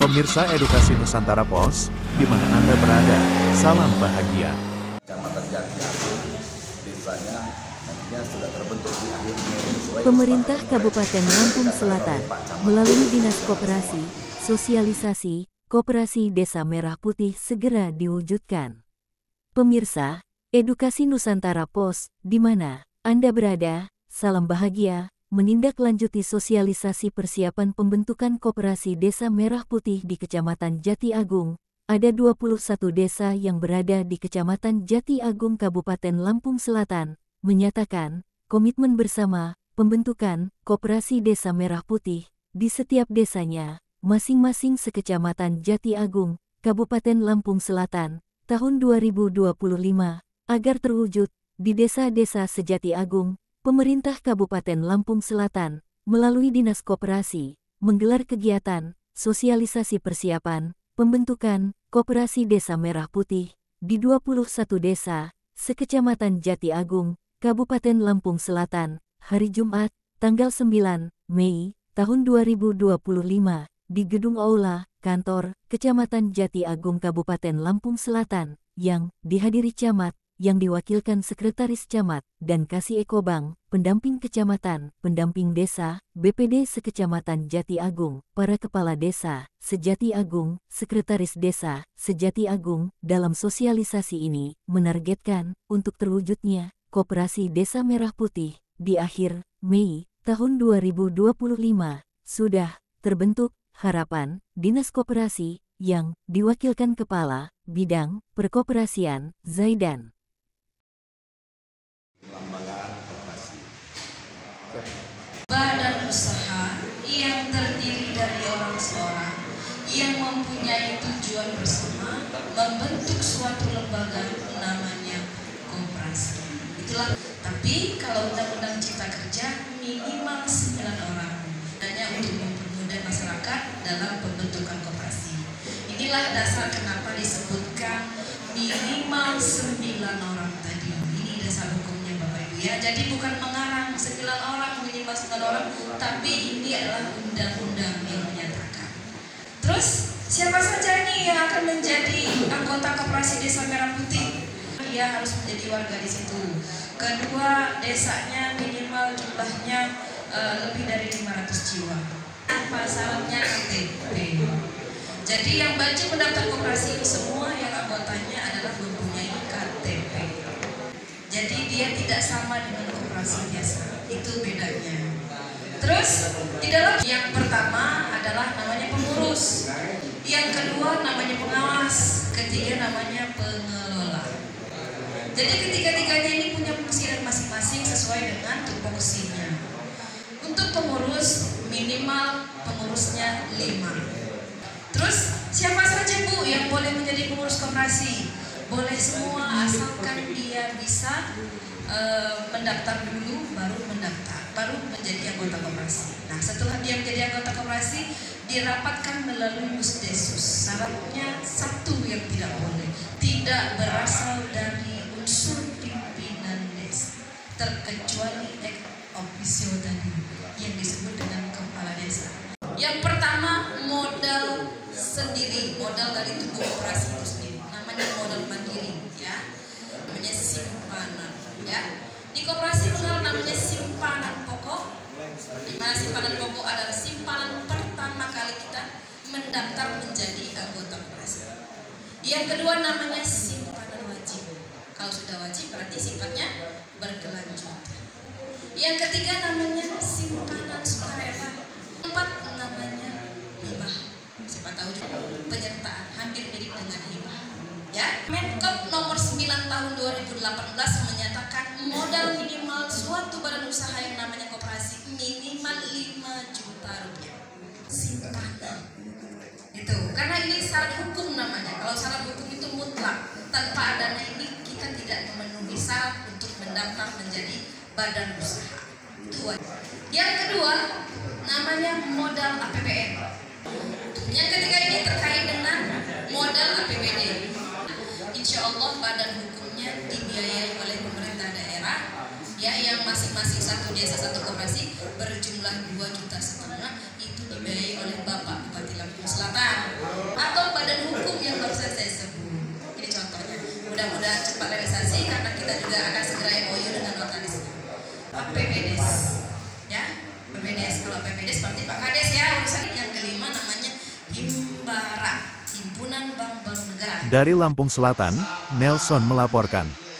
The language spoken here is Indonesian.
Pemirsa Edukasi Nusantara Pos, di mana Anda berada, salam bahagia. Kecamatan Jati Agung, desanya nantinya sudah terbentuk di akhir Mei. Pemerintah Kabupaten Lampung Selatan melalui Dinas Koperasi, Sosialisasi, Koperasi Desa Merah Putih segera diwujudkan. Pemirsa, Edukasi Nusantara Pos, di mana Anda berada, salam bahagia, menindaklanjuti sosialisasi persiapan pembentukan Koperasi Desa Merah Putih di Kecamatan Jati Agung. Ada 21 desa yang berada di Kecamatan Jati Agung Kabupaten Lampung Selatan, menyatakan komitmen bersama pembentukan Koperasi Desa Merah Putih di setiap desanya, masing-masing sekecamatan Jati Agung, Kabupaten Lampung Selatan, tahun 2025, agar terwujud di desa-desa sejati Agung. Pemerintah Kabupaten Lampung Selatan, melalui Dinas Koperasi, menggelar kegiatan sosialisasi persiapan pembentukan Koperasi Desa Merah Putih di 21 desa sekecamatan Jati Agung, Kabupaten Lampung Selatan, hari Jumat, tanggal 9 Mei tahun 2025, di Gedung Aula Kantor Kecamatan Jati Agung Kabupaten Lampung Selatan, yang dihadiri camat, yang diwakilkan Sekretaris Camat dan Kasih Ekobang, pendamping kecamatan, pendamping desa, BPD Sekecamatan Jati Agung, para kepala desa, Sejati Agung, Sekretaris Desa, Sejati Agung. Dalam sosialisasi ini, menargetkan untuk terwujudnya Koperasi Desa Merah Putih di akhir Mei tahun 2025, sudah terbentuk. Harapan Dinas Koperasi yang diwakilkan Kepala Bidang Perkoperasian Zaidan. Badan usaha yang terdiri dari orang seorang yang mempunyai tujuan bersama membentuk suatu lembaga namanya koperasi. Itulah. Tapi kalau Undang-Undang Cipta Kerja minimal 9 orang. Hanya untuk mempermudah masyarakat dalam pembentukan koperasi. Inilah dasar kenapa disebutkan minimal 9 orang tadi. Ini dasar hukumnya Bapak Ibu ya. Jadi bukan mengarang 9 orang, minimal 9 orang, tapi ini adalah undang-undang yang menyatakan. Terus siapa saja nih yang akan menjadi anggota Koperasi Desa Merah Putih? Dia harus menjadi warga di situ. Kedua, desanya minimal jumlahnya lebih dari 500 jiwa. Apa syaratnya? KTP. Jadi yang wajib mendaftar koperasi itu semua yang anggotanya adalah mempunyai KTP. Jadi dia tidak sama dengan koperasi biasa. Itu bedanya. Terus di dalam yang pertama adalah namanya pengurus, yang kedua namanya pengawas, ketiga namanya pengelola. Jadi ketiga-tiganya ini punya fungsi masing-masing sesuai dengan tupoksinya. Untuk pengurus minimal pengurusnya 5. Terus siapa saja Bu yang boleh menjadi pengurus koperasi? Boleh semua asalkan dia bisa mendaftar dulu, baru menjadi anggota koperasi. Nah setelah dia menjadi anggota koperasi, dirapatkan melalui Pusdesus. Syaratnya satu yang tidak boleh, tidak berasal dari unsur pimpinan desa, terkecuali ex officio tadi yang disebut dengan kepala desa. Yang pertama modal sendiri, modal dari tubuh koperasi itu sendiri, namanya modal mandiri ya, namanya simpanan ya. Di koperasi modal namanya simpanan pokok, di mana simpanan pokok adalah simpanan pertama kali kita mendaftar menjadi anggota koperasi. Yang kedua namanya simpanan wajib. Kalau sudah wajib berarti sifatnya berkelanjutan. Yang ketiga namanya simpanan sukarela. Keempat namanya hibah. Siapa tahu juga penyertaan hampir mirip dengan hibah. Ya, Menkop nomor 9 tahun 2018 menyatakan modal minimal suatu badan usaha yang namanya koperasi minimal 5 juta rupiah. Simpanan. Itu karena ini syarat hukum namanya. Kalau syarat hukum itu mutlak. Tanpa adanya ini kita tidak memenuhi syarat untuk mendaftar menjadi badan usaha. Itu. Yang kedua namanya modal APBN. Yang ketiga ini terkait dengan modal APBD. Insya Allah badan hukumnya dibiayai oleh pemerintah daerah ya, yang masing-masing satu desa satu koperasi berjumlah 2,5 juta itu dibiayai oleh Bapak Bupati Lampung Selatan. dan cepat realisasi karena kita juga akan segera MOU dengan notaris. PPDS, ya, PPDS. Kalau PPDS seperti Pak Kades ya, urusan yang kelima namanya Himbara, Himpunan Bank Negara. Dari Lampung Selatan, Nelson melaporkan.